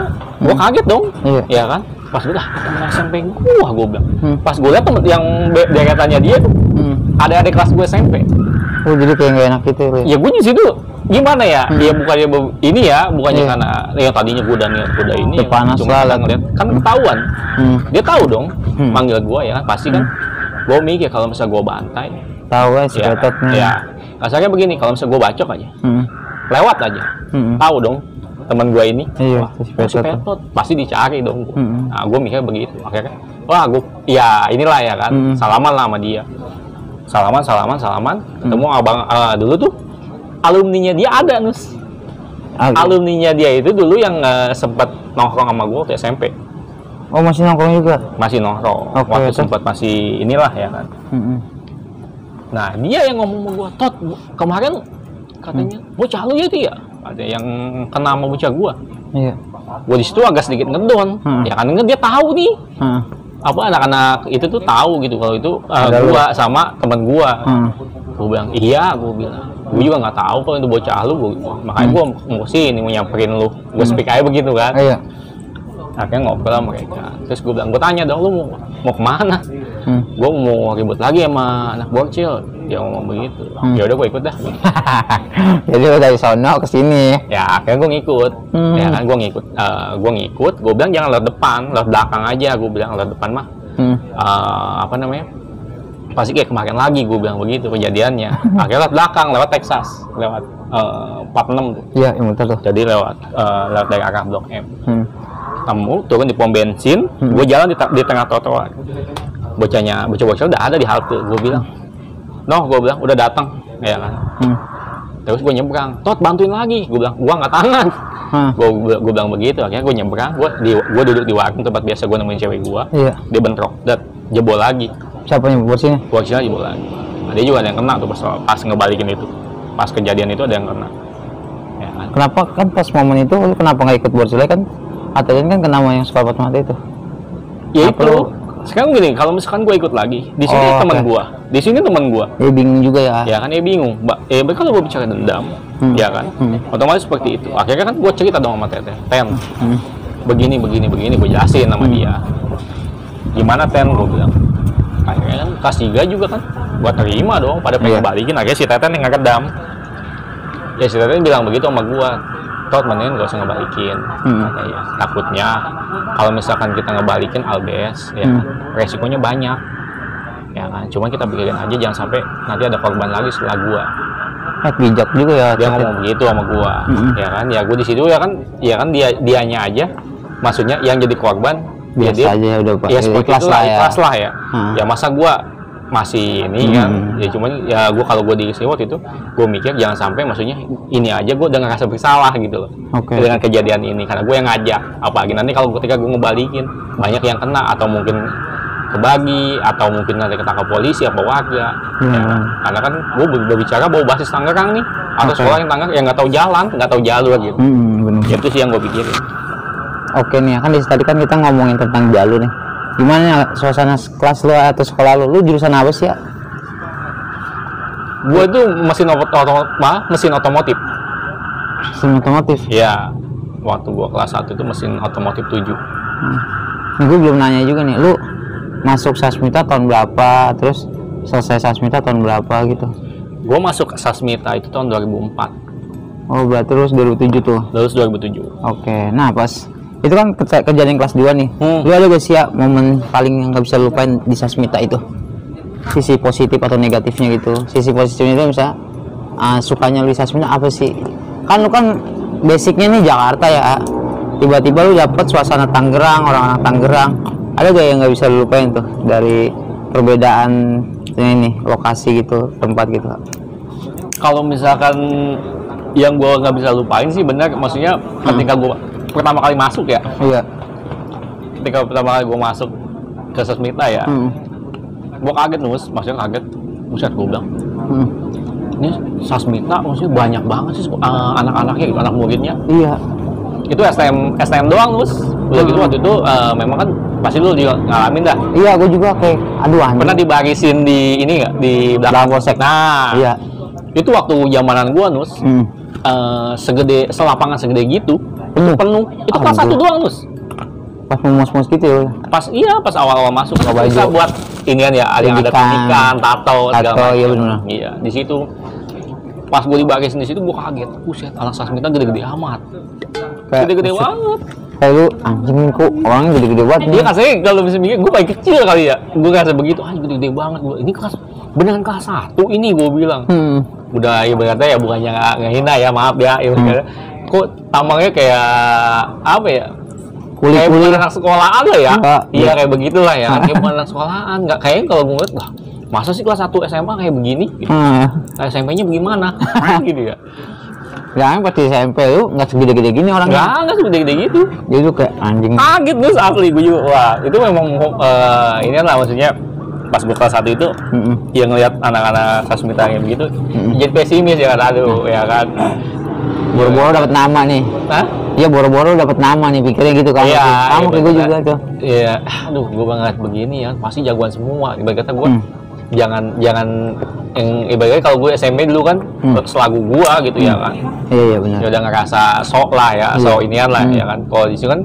gue kaget dong. Iya. Ya kan, pas gue temen SMP gue bilang. Pas gue liat temen yang deretannya dia tuh, ada adik kelas gue SMP. Oh jadi kayak nggak enak gitu Ya gue di situ gimana ya? Ya bukannya ini ya, bukannya karena ya tadinya gue udah ini. Itu panas cuma lah. ngeliat kan ketahuan. Dia tahu dong manggil gue ya kan, pasti kan. Gue mikir kalau misalnya gue bantai, tahu si ya, Petot nih. ya kasarnya begini, kalau misalnya gue bacok aja, lewat aja, tahu dong teman gue ini, Iya, wah, si si Petot. Petot pasti dicari dong. Nah gue mikir begitu, akhirnya wah gue ya inilah ya kan, salaman lah sama dia, salaman, ketemu abang dulu tuh alumninya dia ada, Nus. Alumninya dia itu dulu yang sempat nongkrong sama gue waktu SMP. Oh masih nongkrong juga? Masih nongkrong, Oke, waktu terus? sempat masih inilah ya kan. Nah dia yang ngomong sama gue, Tot, kemarin katanya bocah lu itu ya, ada yang kena sama bocah gue. Iya. Gue di situ agak sedikit ngedon, ya kan dia tahu nih, apa anak-anak itu tuh tahu gitu kalau itu gua sama teman gua. Gue bilang iya, gue juga nggak tahu kalau itu bocah lu, makanya gue mau sini mau nyamperin lu, gue speak aja begitu kan. Iya. Akhirnya ngobrol sama mereka, terus gue bilang, gue tanya dong lu mau kemana? Gue mau ribut lagi sama anak bocil. Dia ngomong begitu. Ya udah gue ikut dah. Jadi lo dari sono ke sini. Ya akhirnya gue ngikut. Ya kan gue ngikut. Gue bilang jangan lewat depan, lewat belakang aja. Gue bilang lewat depan mah. Apa namanya? Pasti kayak kemarin lagi gue bilang begitu kejadiannya. Akhirnya lewat belakang, lewat Texas, lewat 46 tuh. Iya, yang betul tuh. Jadi lewat dari arah Blok M. Temu turun di pom bensin, gue jalan di tengah trotoar. Bocah-bocah udah ada di halte. Gue bilang, gue bilang udah datang, ya kan. Terus gue nyebrang, Tot bantuin lagi. Gue bilang, gua nggak tangan. Gue bilang begitu. Akhirnya gue nyebrang, gue duduk di warung tempat biasa gue nemenin cewek gue. Iya. Dia bentrok, dan jebol lagi. Siapa yang buat sini? Gue sini jebol lagi. Nah, dia juga ada yang kena tuh pas ngebalikin itu. Pas kejadian itu ada yang kena. Ya kan? Kenapa kan pas momen itu lu kenapa nggak ikut Borsilai kan? Atau kan kena sama yang sekolah Fatmawati itu? Ya Kenapa itu. lu- Sekarang gini, kalau misalkan gue ikut lagi, di sini teman gue, di sini teman gue. Ya bingung juga ya. Ya kan, bingung. Kalau gue bicara dendam, ya kan, otomatis seperti itu. Akhirnya kan gue cerita dong sama Teteh, Ten, begini, gue jelasin sama dia. Gimana Ten, gue bilang. Akhirnya kan kelas 3 juga kan, gue terima dong, pada pengen balikin. Akhirnya si Teteh yang ngeredam. Ya si Teteh bilang begitu sama gue. Tot, mendingan gak usah ngebalikin. Katanya, takutnya kalau misalkan kita ngebalikin LBS, ya resikonya banyak. Ya kan, cuma kita pikirin aja jangan sampai nanti ada korban lagi setelah gua. Bijak juga ya. Dia ngomong begitu sama gua. Ya kan, ya gua di situ ya kan dianya aja. Maksudnya yang jadi korban Biasa aja udah Pak. Ya seperti Ikhlas itu lah ya. ikhlas lah ya. Ya masa gua masih ini kan, ya cuman ya gua kalau gua di sini waktu itu gua mikir jangan sampai maksudnya ini aja gua udah ngerasa bersalah gitu loh. Dengan kejadian ini karena gua yang ngajak, apalagi nanti kalau ketika gua ngebalikin banyak yang kena atau mungkin kebagi atau mungkin nanti ketangkap polisi apa warga. Ya, karena kan gua berbicara bahwa basis Tangerang nih atau sekolah yang Tangerang yang nggak tahu jalan, nggak tahu jalur gitu. Bener. Itu sih yang gua pikirin. Oke nih, kan tadi kan kita ngomongin tentang jalur nih. Gimana ya suasana kelas lu atau sekolah lu? Lu jurusan apa sih ya? Gua tuh mesin otomotif. Mesin otomotif? Ya, waktu gua kelas 1 itu mesin otomotif 7. Nah, gue belum nanya juga nih, lu masuk Sasmita tahun berapa? Terus selesai Sasmita tahun berapa gitu? Gua masuk Sasmita itu tahun 2004. Oh, berarti terus 2007 tuh? Lulus 2007. Oke, nah pas itu kan kejadian kelas 2 nih. Lu ada gak sih ya momen paling yang gak bisa lupain di Sasmita itu? Sisi positif atau negatifnya gitu. Sisi positifnya itu misalnya sukanya lu di Sasmita apa sih? Kan lu kan basicnya nih Jakarta ya. Tiba-tiba lu dapet suasana Tangerang, orang-orang Tangerang. Ada gak yang gak bisa lu lupain tuh dari perbedaan ini lokasi gitu, tempat gitu? Kalau misalkan yang gua nggak bisa lupain sih benar, maksudnya ketika gua pertama kali masuk ya. Iya. Ketika pertama kali gua masuk ke Sasmita ya, gua kaget maksudnya kaget. Buset, gua bilang, ini Sasmita maksudnya banyak banget sih anak-anaknya gitu, anak muridnya. Iya. Itu STM doang udah gitu waktu itu memang kan pasti lu juga ngalamin dah. Iya, gua juga kayak aduh anjing. Pernah dibarisin di ini nggak di belakang polsek. Nah, iya. Itu waktu zamanan gua selapangan segede gitu penuh. Itu kelas 1 doang pas mos-mos gitu ya. Pas awal-awal masuk Baju. bisa buat inian ya, ada yang ada pendidikan, tato segala macam. Iya benar. Iya, di situ pas gue dibarisin di situ gue kaget. Buset, anak Sasmita gede-gede amat. Gede-gede banget. Kayak lu anjing kok orangnya gede-gede banget. Dia kasih kalau bisa mikir gue paling kecil kali ya. Gue ngerasa begitu, gede-gede banget. Ini kelas beneran kelas 1 ini gue bilang. Udah ibaratnya ya bukannya nggak hina ya, maaf ya. Kok tampangnya kayak apa ya? Kayak bukan anak sekolahan lah ya. Iya kayak begitulah ya. Kayak bukan anak sekolahan. Nggak kayaknya kalau gue ngeliat, wah masa sih kelas 1 SMA kayak begini? Gitu. SMP-nya bagaimana? Gitu ya. Ya, pas di SMP lu nggak segede-gede gini orangnya. Nggak segede-gede gitu. Dia tuh kayak anjing. Kaget gue asli gue juga. Wah itu memang ini lah maksudnya pas gue kelas 1 itu yang ngeliat anak-anak Sasmita kayak begitu jadi pesimis ya kan, aduh ya kan. Boro-boro dapat nama nih. Hah? Iya, boro-boro dapat nama nih, pikirnya gitu kan. Iya, sama kayak gue juga tuh. Iya, aduh gue banget begini ya, pasti jagoan semua. Ibarat kata gue jangan yang ibaratnya kalau gue SMP dulu kan selagu gua gitu ya kan. Iya benar. Ya udah ngerasa sok lah ya, sok inian lah ya kan. Kalau di sini kan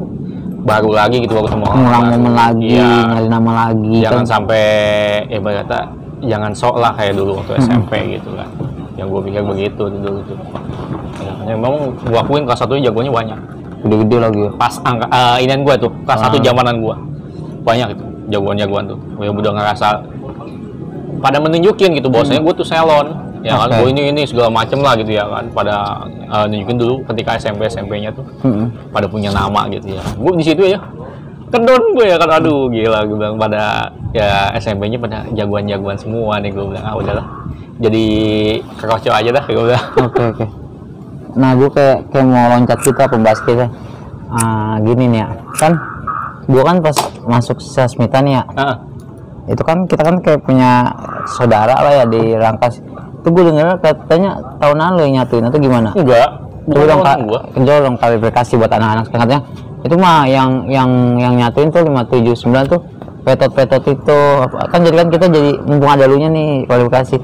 baru lagi gitu baru sama ngulang momen lagi, nyari nama lagi. Jangan kan. sampai ibarat kata jangan sok lah kayak dulu waktu SMP gitu kan. Yang gue pikir begitu dulu tuh. Ya, memang gua akuin kelas 1 jagoannya banyak. Gede-gede lagi ya. Pas inian gua tuh, kelas 1 zamanan gua. Banyak itu jagoan-jagoan tuh. Gua udah ngerasa pada menunjukin gitu bahwasanya gua tuh selon. Ya kan, gua ini segala macem lah gitu ya kan. Pada nunjukin dulu ketika SMP-nya tuh. Pada punya nama gitu ya. Gua di situ ya. Kedon gue ya kan, aduh gila gue bilang pada ya SMP-nya pada jagoan-jagoan semua nih, gue bilang udahlah jadi kekocok aja dah gue bilang. Oke. Nah gue kayak mau loncat kita pembahas kita gini nih ya, kan gue kan pas masuk Sasmita nih ya, itu kan kita kan kayak punya saudara lah ya di Rangkas. Itu gue denger katanya tahunan lo yang nyatuin atau gimana? Enggak, bukan gue. Kenjol dong klarifikasi buat anak-anak katanya. Itu mah yang nyatuin tuh 579 tuh petot itu kan, jadi kan kita jadi mumpung ada lunya nih kualifikasi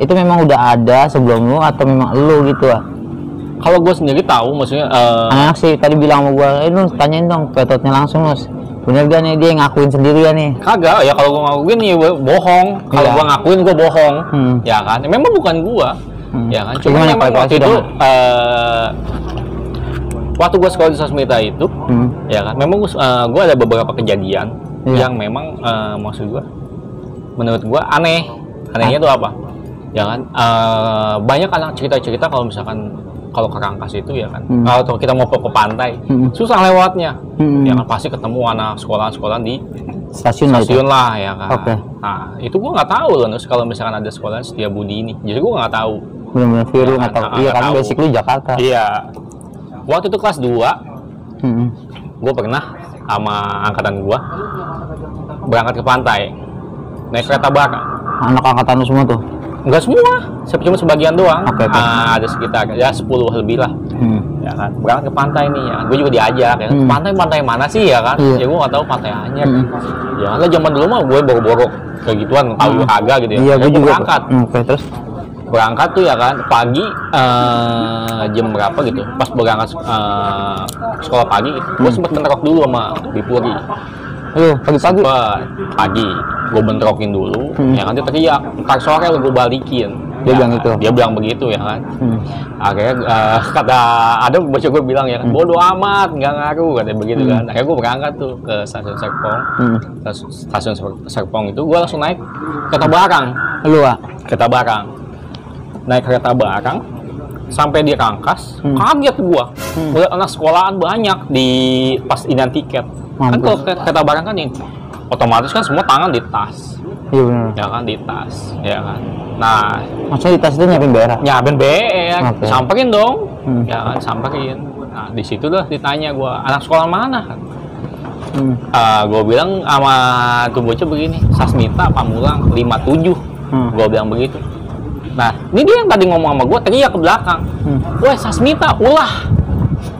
itu memang udah ada sebelum lu atau memang lu gitu Kalau gue sendiri tahu maksudnya anak sih tadi bilang sama gue, lu tanyain dong petotnya langsung Nus, bener gak nih dia ngakuin sendiri ya nih? Kagak ya, kalau gue ngakuin nih bohong, kalau gue ngakuin gue bohong. Ya kan memang bukan gue ya kan, cuma memang waktu itu waktu gue sekolah di Sasmita itu, ya kan, memang gue ada beberapa kejadian yang memang maksud gue, menurut gue anehnya tuh apa? ya kan. Banyak anak cerita-cerita kalau misalkan kalau ke Rangkas itu ya kan, kalau kita mau ke pantai, susah lewatnya, ya kan pasti ketemu anak sekolah-sekolah di stasiun lah ya kan. Oke. Nah itu gua nggak tahu loh, Nus, kalau misalkan ada sekolah Setiabudi ini, jadi gua nggak tahu. Benar-benar Viru nggak tahu. Iya, karena tahu. basic lu Jakarta. Iya. Waktu itu kelas 2, gua pernah sama angkatan gua berangkat ke pantai, naik kereta bakar. Anak angkatan lu semua tuh? Enggak semua, cuma sebagian doang. Oke. Ada sekitar ya 10 lebih lah. Ya kan, berangkat ke pantai nih ya kan. Gue juga diajak ya. Pantai mana sih ya kan? Iya. Ya gue nggak tahu pantai Anyer. Ya kan, zaman dulu mah gue boro-boro kayak gituan, tahu juga kagak gitu ya. Iya, gue juga berangkat. Oke, terus Berangkat tuh ya kan pagi, jam berapa gitu. Pas berangkat sekolah pagi gitu. Gue sempet bentrok dulu sama Bipuri. pagi-pagi. Pagi gue bentrokin dulu, ya kan dia teriak, ntar sore gue balikin. Dia bilang itu. Dia bilang begitu ya kan. Akhirnya kata ada bocah gue bilang ya kan, bodo amat, nggak ngaruh katanya begitu kan. Akhirnya gue berangkat tuh ke stasiun Serpong. Stasiun Serpong itu gue langsung naik kereta barang. Lu Kereta barang. Naik kereta barang sampai di Rangkas, kaget gue. Udah anak sekolahan banyak di pas inian tiket. Kan kalau kereta barang kan ini otomatis kan semua tangan di tas. Iya benar. Ya kan di tas, ya kan. Nah, maksudnya di tas itu nyiapin BR? Nyiapin BR, Okay. samperin dong. Ya kan, samperin. Nah, di situ dah ditanya gua, anak sekolah mana? Gua bilang sama tuh bocah begini, Sasmita Pamulang 57. Gua bilang begitu. Nah, ini dia yang tadi ngomong sama gua, teriak ke belakang. Woi, Sasmita, ulah.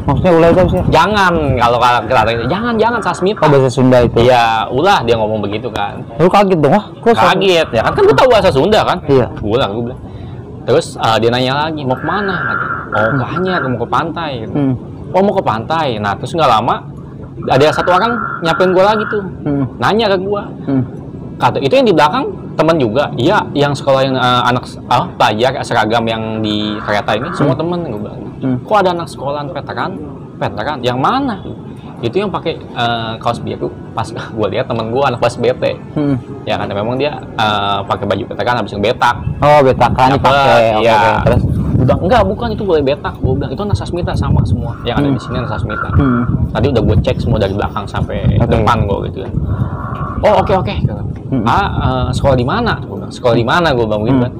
Maksudnya ulah itu sih? Jangan, kalau kata itu, jangan Sasmita. Oh, bahasa Sunda itu? Iya, ulah dia ngomong begitu kan. Lu kaget dong, wah? Kaget, ya kan gue tahu bahasa Sunda kan. Iya. Ulah, gue bilang. Terus dia nanya lagi, mau kemana? Oh, ke Anyer, mau ke pantai. Oh, mau ke pantai. Nah, terus nggak lama, ada satu orang nyampein gue lagi tuh. Nanya ke gue. Kata, itu yang di belakang teman juga? Iya, yang sekolah yang anak pelajar seragam yang di kereta ini, semua teman gue bilang. Kok ada anak sekolahan veteran? Yang mana? Itu yang pakai kaos biru. Pas gue lihat temen gue anak pas BT. Ya kan, memang dia pakai baju veteran habis betak. Oh, betakan dipakai. Iya. Terus udah enggak, bukan itu boleh betak. Gue bilang itu anak Sasmita sama semua. Yang ada di sini anak Sasmita. Tadi udah gue cek semua dari belakang sampai depan gue gitu kan. Oh, oke. Sekolah di mana? Sekolah di mana? Gue bilang gitu kan.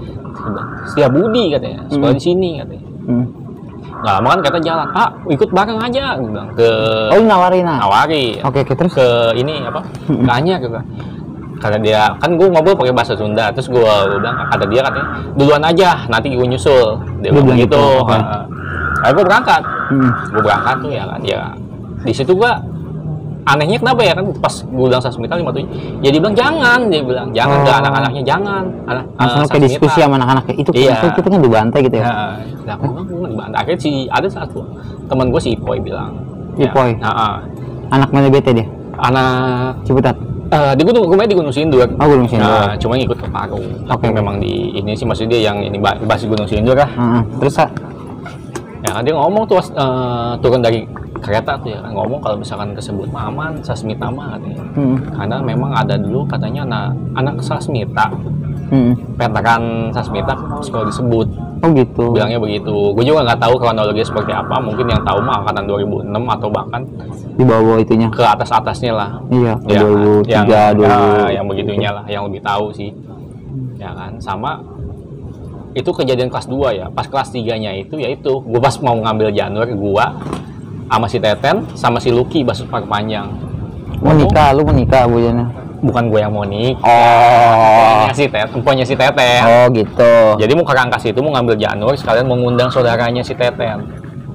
Setiabudi katanya. Sekolah di sini katanya. Nggak lama kan kata jalan, ikut bareng aja, gue bilang ke. Oh, nawarin. Oke, terus ke ini apa? Ke Anyer gitu. Kata dia, kan gue ngobrol pakai bahasa Sunda, terus gue bilang, kata dia katanya duluan aja, nanti gue nyusul. Dia bilang gitu. Akhirnya gue berangkat. Gue berangkat tuh ya kan, ya di situ gue anehnya kenapa ya kan, pas gue bilang Sasmita 57, ya dia bilang jangan ke anak-anaknya, jangan. Langsung kayak diskusi sama anak-anaknya itu, kita kan dibantai gitu ya. Nah, dibantai. Akhirnya ada satu teman gue si Ipoy bilang. Ipoy. Anak mana BT dia? Anak Ciputat. Di rumahnya di Gunung Sindur. Oh, Gunung Sindur. Nah, cuma ngikut ke Paru. Tapi memang di ini sih maksudnya dia yang ini bahas Gunung Sindur lah. Terus ya kan dia ngomong tuh turun dari kereta tuh ya kan, ngomong kalau misalkan tersebut aman Sasmita mah katanya. Karena memang ada dulu katanya anak Sasmita, veteran Sasmita sekolah disebut. Oh gitu. Bilangnya begitu. Gue juga nggak tahu kronologi seperti apa. Mungkin yang tahu mah angkatan 2006 atau bahkan di bawah itunya. Ke atasnya lah. Iya. Ya, 2003, yang begitunya lah, yang lebih tahu sih. Ya kan, sama itu kejadian kelas 2 ya. Pas kelas 3-nya itu yaitu gue pas mau ngambil Janur, gua sama si Teten sama si Lucky Basut Park Panjang. Mau nikah, lu mau nikah Bu Jana? Bukan gue yang mau nikah. Emponya si Teten. Oh gitu. Jadi mau ke Rangkas itu mau ngambil Janur, sekalian mau ngundang saudaranya si Teten.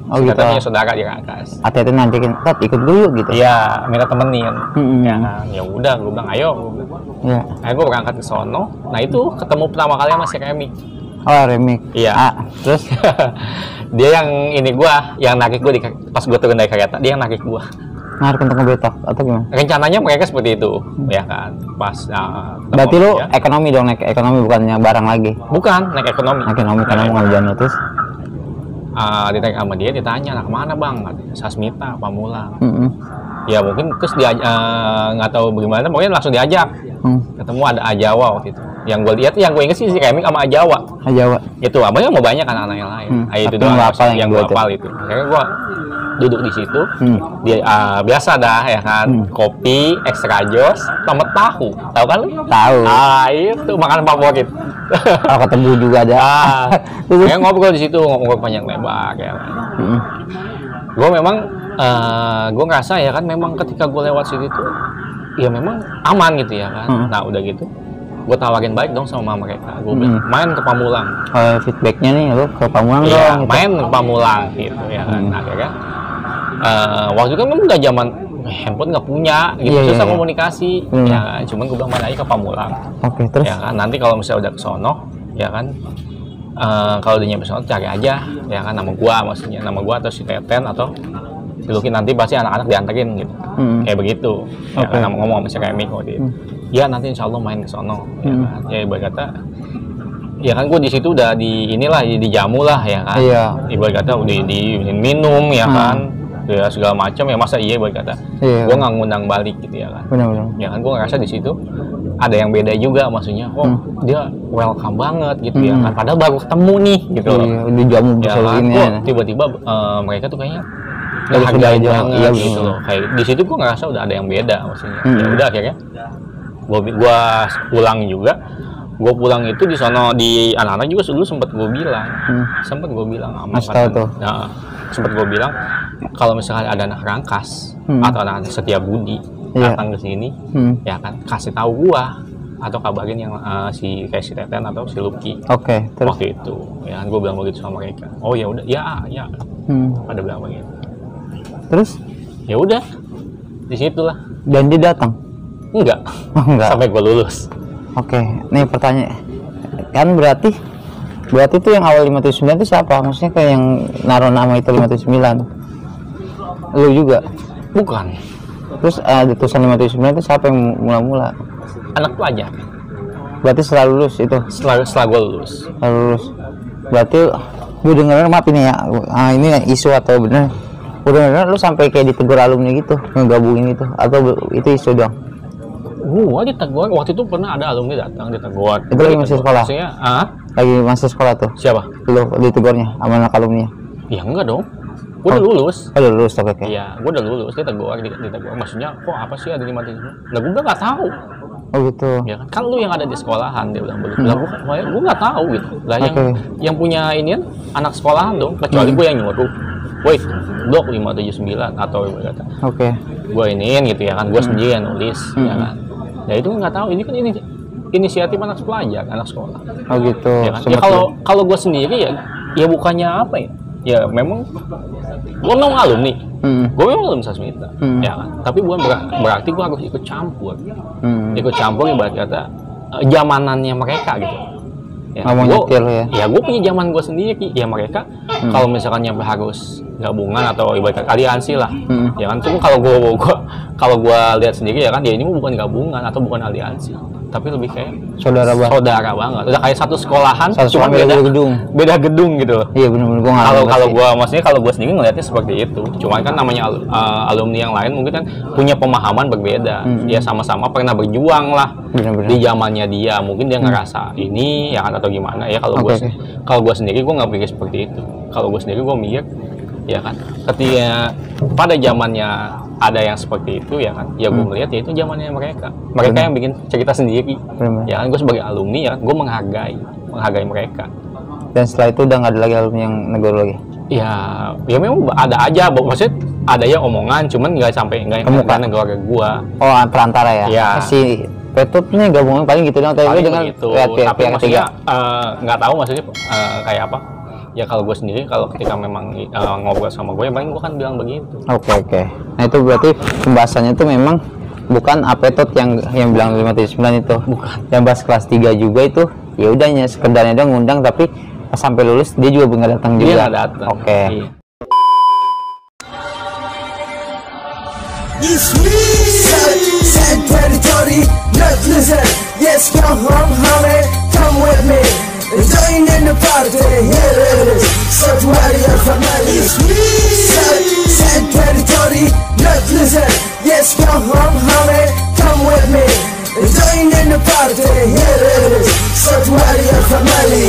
Oh si gitu. Teten punya saudara di Rangkas. Teten nantikin, ikut dulu gitu. Iya, minta temenin. Ya udah, gue bilang ayo. Iya. Akhirnya gue berangkat ke sono. Nah itu ketemu pertama kali sama si Remik. Oh, Remik. Iya. Terus dia yang ini yang narik gue pas gue turun dari kereta, dia yang narik gue. Narik untuk ngebetok atau gimana? Rencananya mereka seperti itu, ya kan. Pas. Berarti lu ekonomi dong, naik ekonomi bukannya barang lagi? Bukan, naik ekonomi. Ekonomi karena mau ngambil Janur terus. Ditanya sama dia, ditanya, nah kemana bang? Sasmita, Pamulang. Ya mungkin terus dia nggak tahu bagaimana, pokoknya langsung diajak. Ketemu ada Ajawa waktu itu. Yang gue lihat, yang gue inget sih si Kemik sama Ajawa. Itu abangnya mau banyak anak-anak yang lain. Itu doang yang gue hafal itu. Akhirnya gue duduk di situ. Dia biasa dah ya kan, kopi, extra jos, sama tahu. Tahu kan? Tahu. Itu makanan favorit. Kalau ketemu juga ada. Kayak ngobrol di situ, ngobrol panjang lebar ya. Gue memang gue ngerasa ya kan, memang ketika gue lewat situ tuh ya memang aman gitu ya kan. Nah udah gitu gue tawarin baik dong sama mereka, gue bilang main ke Pamulang. Feedbacknya nih lu ke Pamulang ya, dong gitu. Main ke Pamulang gitu ya kan. Nah akhirnya waktu itu kan memang udah zaman handphone nggak punya gitu, susah komunikasi ya kan. Cuman gue bilang main aja ke Pamulang. Terus ya kan, nanti kalau misalnya udah ke sono ya kan, kalau udah nyampe sono cari aja ya kan nama gua, maksudnya nama gua atau si Teten atau si Lucky, nanti pasti anak-anak dianterin gitu. Kayak begitu. Ya kan, ngomong sama si Kemik waktu itu. Ya nanti insya Allah main ke sono ya kan. Ya ibarat kata ya kan gua di situ udah di inilah, dijamu lah ya kan. Ibarat kata udah di minum ya kan. Ya segala macam ya, masa ibarat kata gua nggak ngundang balik gitu ya kan. Benar-benar. Ya kan gua ngerasa di situ ada yang beda juga, maksudnya kok dia welcome banget gitu ya kan, padahal baru ketemu nih gitu loh. Udah jamu ya kan, kok tiba-tiba mereka tuh kayaknya hargain banget gitu loh. Kayak di situ gua ngerasa udah ada yang beda maksudnya. Ya udah akhirnya gua pulang juga. Gua pulang itu di sono, di anak-anak juga dulu sempat gua bilang sama tuh. Nah, sempat gua bilang kalau misalkan ada anak Rangkas atau anak Setiabudi datang ke sini ya kan, kasih tahu gua atau kabarin yang si Teten atau si Lucky. Terus waktu itu ya kan gua bilang begitu sama mereka. Oh ya udah, ya pada bilang begitu. Terus ya udah di situlah. Dan dia datang? Enggak. Sampai gua lulus. Nih pertanyaan kan, berarti itu yang awal 579 itu siapa? Maksudnya kayak yang naruh nama itu 579 lu juga? Bukan. Terus di tulisan 579 itu siapa yang mula-mula? Anak pelajar. Berarti setelah lulus itu? Setelah gue lulus. Berarti gue dengerin, maaf ini ya, ini isu atau bener? Udah lu sampai kayak ditegur alumni gitu, ngegabungin itu, atau itu isu dong? Gua ditegur, waktu itu pernah ada alumni datang ditegur. Itu lagi masih sekolah? Maksudnya, lagi masih sekolah tuh? Siapa? Lu ditegurnya sama anak alumni? Ya enggak dong. Gue udah lulus. Udah lulus, oke. Iya, gue udah lulus. Dia ditegur. Maksudnya, kok apa sih ada 579? Lah gue nggak tahu. Oh gitu. Ya kan lu yang ada di sekolahan, dia bilang begitu. Lah gue nggak tahu gitu. Lah yang punya ini anak sekolahan dong. Kecuali gue yang nyuruh. Woi, blok 579 atau kata. Gue iniin gitu ya kan. Gue sendiri yang nulis, ya kan. Ya itu nggak tahu. Ini kan inisiatif anak pelajar, anak sekolah. Oh gitu. Ya kan? Ya kalau gue sendiri ya bukannya apa ya? Ya memang gue memang alumni, gue memang alumni Sasmita, ya kan. Tapi bukan berarti gue harus ikut campur, ibarat kata zamanannya mereka gitu. Ya, gue punya zaman gue sendiri. Ya mereka kalau misalkan nyampe harus gabungan atau ibarat aliansi lah, ya kan. Cuma kalau gue lihat sendiri ya kan, dia ini bukan gabungan atau bukan aliansi, tapi lebih kayak saudara banget. Udah kayak satu sekolahan, cuma beda gedung gitu. Iya benar-benar. Kalau gue sendiri ngelihatnya seperti itu. Cuman kan namanya alumni yang lain mungkin kan punya pemahaman berbeda. Dia sama-sama pernah berjuang lah di zamannya dia. Mungkin dia ngerasa ini ya kan atau gimana ya. Kalau gue sendiri gue nggak pikir seperti itu. Kalau gue sendiri gue mikir ya kan, ketika pada zamannya ada yang seperti itu ya kan, ya gue melihat ya itu zamannya mereka yang bikin cerita sendiri. Ya kan, gue sebagai alumni ya kan, gue menghargai mereka. Dan setelah itu udah nggak ada lagi alumni yang negur lagi? Ya memang ada aja, maksudnya ada ya omongan, cuman nggak negur ke gue. Oh, perantara ya? Ya. Si Petut nih gabungan paling gitu dong, tapi dengan tapi maksudnya nggak tahu maksudnya kayak apa. Ya kalau gue sendiri, kalau ketika memang ngobrol sama gue, ya paling gue kan bilang begitu. Oke. Nah itu berarti pembahasannya itu memang bukan Apetot yang bilang 579 itu. Bukan. Yang bahas kelas 3 juga itu, ya udahnya sekedarnya dia ngundang, tapi pas sampai lulus dia juga nggak datang juga. Dia nggak datang. Oke. Sad territory, not listen. Yes, come with me. Join in the party, here it is. So to worry your family. Sad territory, not listen. Yes, come homie, come with me. Join in the party, here it is. So to family.